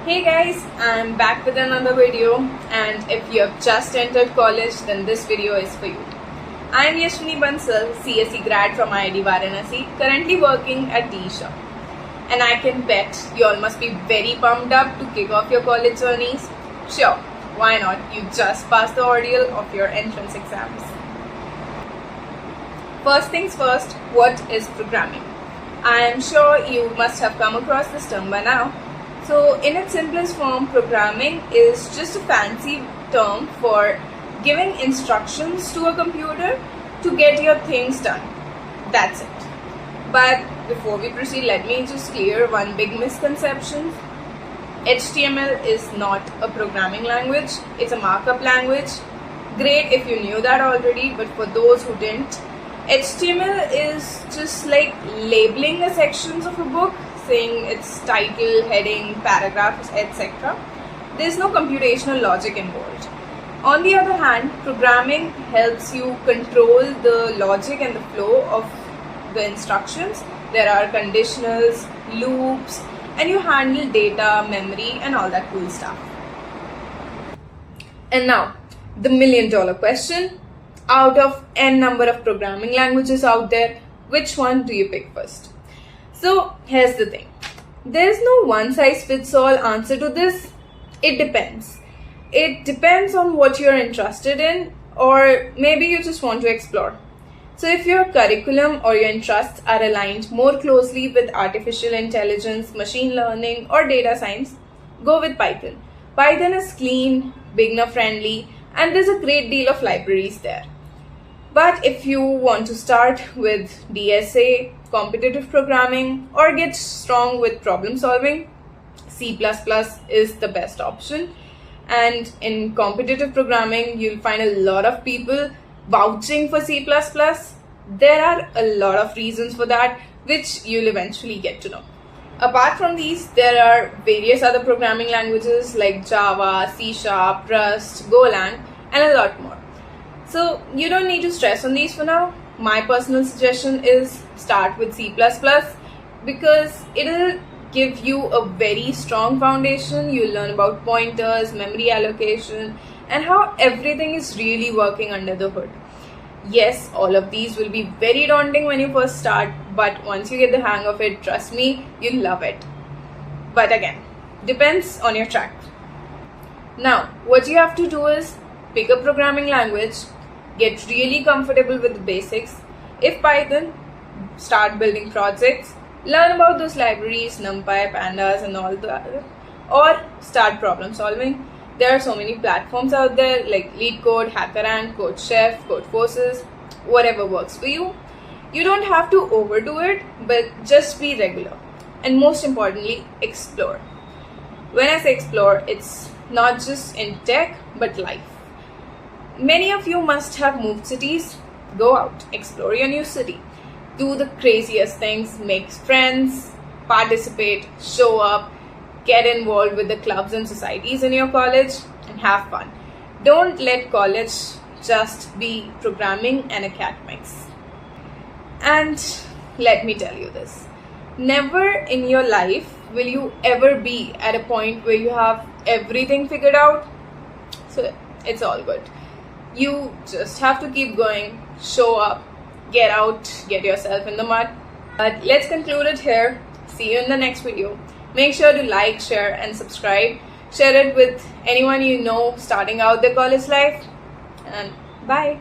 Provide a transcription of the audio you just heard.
Hey guys, I'm back with another video, and if you have just entered college, then this video is for you. I'm Yashwini Bansal, CSE grad from IIT Varanasi, currently working at T-Shop. And I can bet you all must be very pumped up to kick off your college journeys. Sure, why not? You just passed the ordeal of your entrance exams. First things first, what is programming? I am sure you must have come across this term by now. So in its simplest form, programming is just a fancy term for giving instructions to a computer to get your things done. That's it. But before we proceed, let me just clear one big misconception. HTML is not a programming language, it's a markup language. Great if you knew that already, but for those who didn't, HTML is just like labeling the sections of a book, saying its title, heading, paragraphs, etc. There's no computational logic involved. On the other hand, programming helps you control the logic and the flow of the instructions. There are conditionals, loops, and you handle data, memory, and all that cool stuff. And now, the million-dollar question. Out of n number of programming languages out there, which one do you pick first? So here's the thing. There's no one-size-fits-all answer to this. It depends. It depends on what you're interested in, or maybe you just want to explore. So if your curriculum or your interests are aligned more closely with artificial intelligence, machine learning, or data science, go with Python. Python is clean, beginner-friendly, and there's a great deal of libraries there. But if you want to start with DSA, competitive programming, or get strong with problem solving, C++ is the best option. And in competitive programming, you'll find a lot of people vouching for C++. There are a lot of reasons for that, which you'll eventually get to know. Apart from these, there are various other programming languages like Java, C#, Rust, Golang, and a lot more. So you don't need to stress on these for now. My personal suggestion is start with C++ because it'll give you a very strong foundation. You'll learn about pointers, memory allocation, and how everything is really working under the hood. Yes, all of these will be very daunting when you first start, but once you get the hang of it, trust me, you'll love it. But again, depends on your track. Now, what you have to do is pick a programming language, get really comfortable with the basics. If Python, start building projects, learn about those libraries, NumPy, Pandas, and all that, or start problem solving. There are so many platforms out there like LeetCode, HackerRank, CodeChef, CodeForces, whatever works for you. You don't have to overdo it, but just be regular. And most importantly, explore. When I say explore, it's not just in tech, but life. Many of you must have moved cities. Go out, explore your new city. Do the craziest things, make friends, participate, show up, get involved with the clubs and societies in your college, and have fun. Don't let college just be programming and academics. And let me tell you this, never in your life will you ever be at a point where you have everything figured out. So it's all good. You just have to keep going, show up, get out, get yourself in the mud. But let's conclude it here. See you in the next video. Make sure to like, share, and subscribe. Share it with anyone you know starting out their college life. And bye.